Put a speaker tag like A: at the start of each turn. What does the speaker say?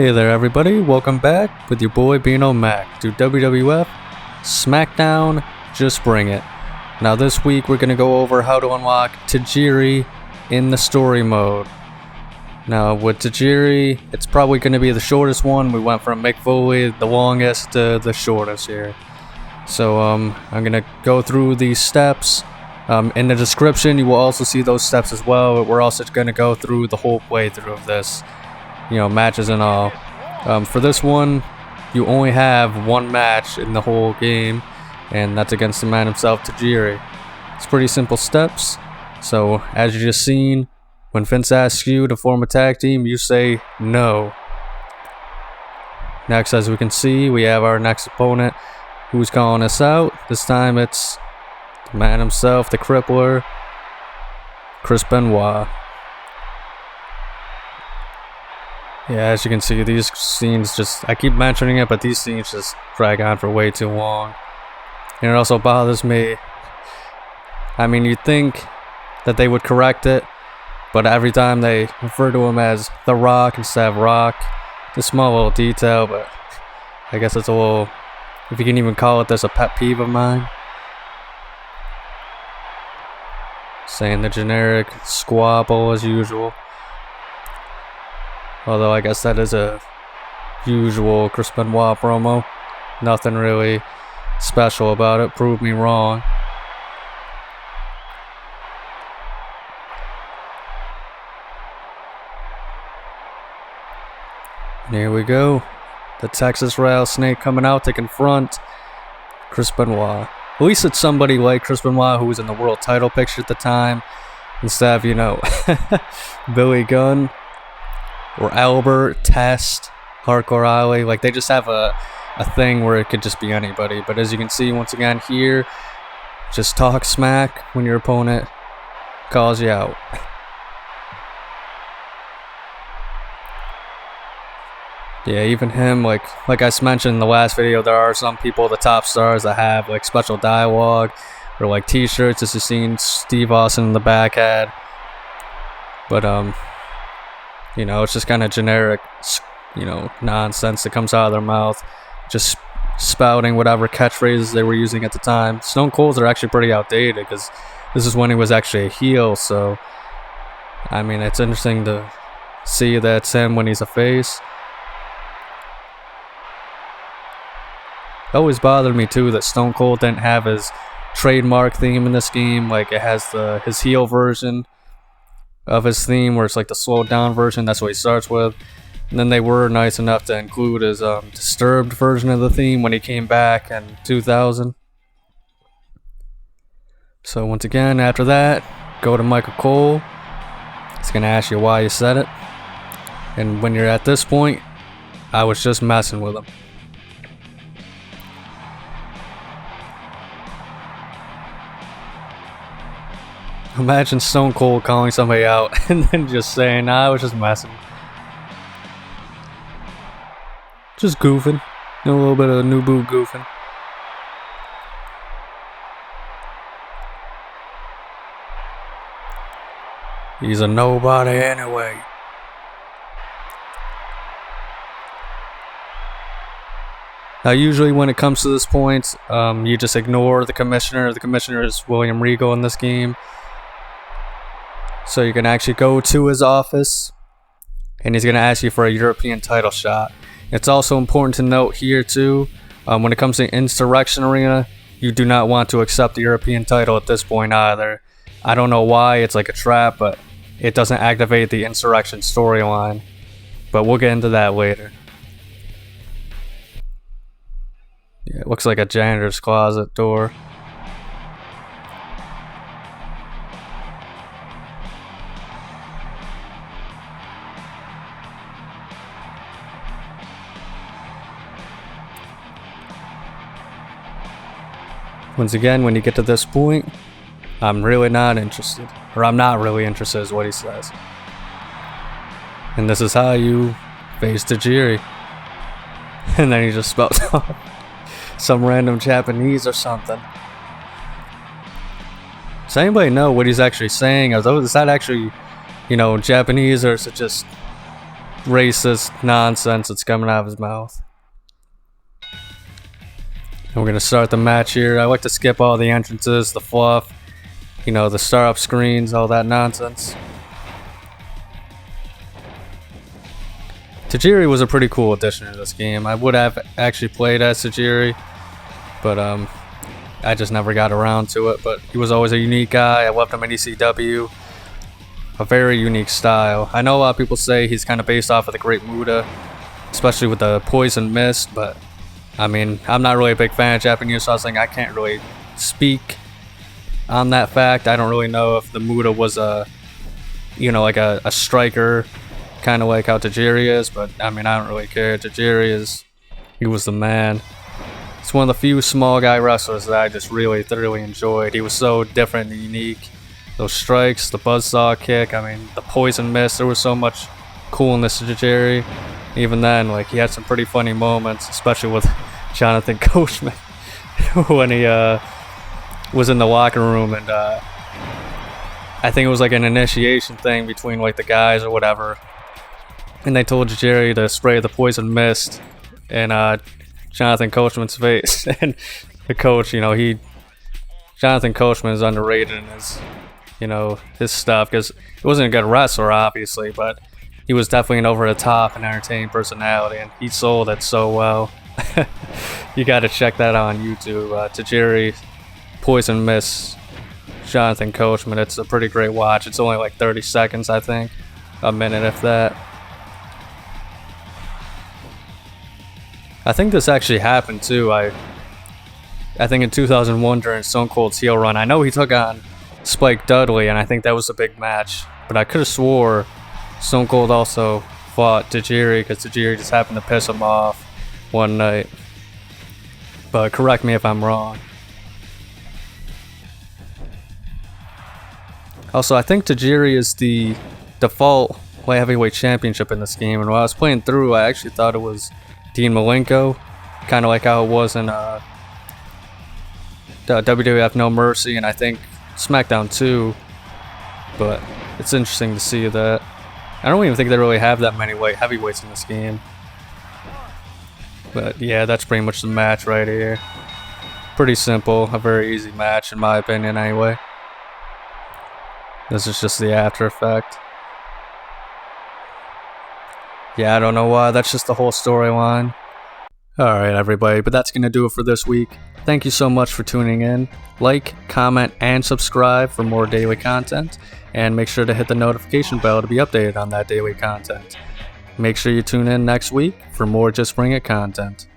A: Hey there everybody, welcome back with your boy Bino Mac to WWF Smackdown, just bring it. Now this week we're going to go over how to unlock Tajiri in the story mode. Now with Tajiri, it's probably going to be the shortest one. We went from Mick Foley, the longest, to the shortest here. So I'm going to go through these steps. In the description you will also see those steps as well. We're also going to go through the whole playthrough of this. Matches and all. For this one, you only have one match in the whole game, and that's against the man himself, Tajiri. It's pretty simple steps. So, as you just seen, when Vince asks you to form a tag team, you say no. Next, as we can see, we have our next opponent who's calling us out. This time it's the man himself, the crippler, Chris Benoit. Yeah, as you can see, these scenes I keep mentioning it, but these scenes just drag on for way too long. And it also bothers me. I mean, you'd think that they would correct it, but every time they refer to him as The Rock instead of Rock, it's a small little detail, but I guess it's a little, if you can even call it this, a pet peeve of mine. Saying the generic squabble as usual. Although I guess that is a usual Chris Benoit promo. Nothing really special about it. Prove me wrong. And here we go. The Texas Rattle Snake coming out to confront Chris Benoit. At least it's somebody like Chris Benoit who was in the world title picture at the time. Instead of, Billy Gunn. Or Albert, Test, Hardcore Ali, like they just have a thing where it could just be anybody. But as you can see once again here, just talk smack when your opponent calls you out. Yeah, even him, like I mentioned in the last video, there are some people, the top stars, that have like special dialogue or like t-shirts, as you've seen Steve Austin in the back had. But it's just kind of generic, nonsense that comes out of their mouth. Just spouting whatever catchphrases they were using at the time. Stone Cold's are actually pretty outdated because this is when he was actually a heel. So, I mean, it's interesting to see that it's him when he's a face. It always bothered me, too, that Stone Cold didn't have his trademark theme in this game. Like, it has his heel version of his theme, where it's like the slowed down version. That's what he starts with. And then they were nice enough to include his Disturbed version of the theme when he came back in 2000. So once again, after that, go to Michael Cole. It's gonna ask you why you said it, and when you're at this point, I was just messing with him. Imagine Stone Cold calling somebody out and then just saying, nah, I was just messing. Just goofing. A little bit of new boo goofing. He's a nobody anyway. Now usually when it comes to this point, you just ignore the commissioner. The commissioner is William Regal in this game. So you can actually go to his office, and he's going to ask you for a European title shot. It's also important to note here too, when it comes to Insurrection Arena, you do not want to accept the European title at this point either. I don't know why, it's like a trap, but it doesn't activate the Insurrection storyline. But we'll get into that later. Yeah, it looks like a janitor's closet door. Once again, when you get to this point, I'm really not interested. Or I'm not really interested is what he says. And this is how you face Tajiri. And then he just spells off some random Japanese or something. Does anybody know what he's actually saying? Or is that actually, Japanese, or is it just racist nonsense that's coming out of his mouth. And we're gonna start the match here. I like to skip all the entrances, the fluff, you know, the startup screens, all that nonsense. Tajiri was a pretty cool addition to this game. I would have actually played as Tajiri, but I just never got around to it. But he was always a unique guy. I loved him in ECW. A very unique style. I know a lot of people say he's kind of based off of the Great Muta, especially with the Poison Mist, but I mean, I'm not really a big fan of Japanese wrestling. I can't really speak on that fact. I don't really know if the Muta was a, you know, like a striker, kind of like how Tajiri is, but I mean, I don't really care. Tajiri he was the man. It's one of the few small guy wrestlers that I just really thoroughly enjoyed. He was so different and unique. Those strikes, the buzzsaw kick, I mean, the Poison Mist, there was so much coolness to Tajiri. Even then, like, he had some pretty funny moments, especially with Jonathan Coachman when he was in the locker room, and I think it was like an initiation thing between like the guys or whatever, and they told Tajiri to spray the Poison Mist in Jonathan Coachman's face. And the coach, you know, Jonathan Coachman is underrated in his, you know, his stuff, because he wasn't a good wrestler, obviously, but he was definitely an over-the-top and entertaining personality, and he sold it so well. You got to check that out on YouTube. Tajiri, Poison Mist, Jonathan Coachman. It's a pretty great watch. It's only like 30 seconds, I think. A minute, if that. I think this actually happened, too. I think in 2001 during Stone Cold's heel run, I know he took on Spike Dudley, and I think that was a big match. But I could have swore Stone Cold also fought Tajiri, because Tajiri just happened to piss him off one night. But correct me if I'm wrong. Also, I think Tajiri is the default light heavyweight championship in this game, and while I was playing through, I actually thought it was Dean Malenko, kind of like how it was in the WWF No Mercy, and I think Smackdown 2. But it's interesting to see that. I don't even think they really have that many light heavyweights in this game. But yeah, that's pretty much the match right here. Pretty simple, a very easy match in my opinion anyway. This is just the after effect. Yeah, I don't know why, that's just the whole storyline. Alright everybody, but that's going to do it for this week. Thank you so much for tuning in. Like, comment, and subscribe for more daily content. And make sure to hit the notification bell to be updated on that daily content. Make sure you tune in next week for more Just Bring It content.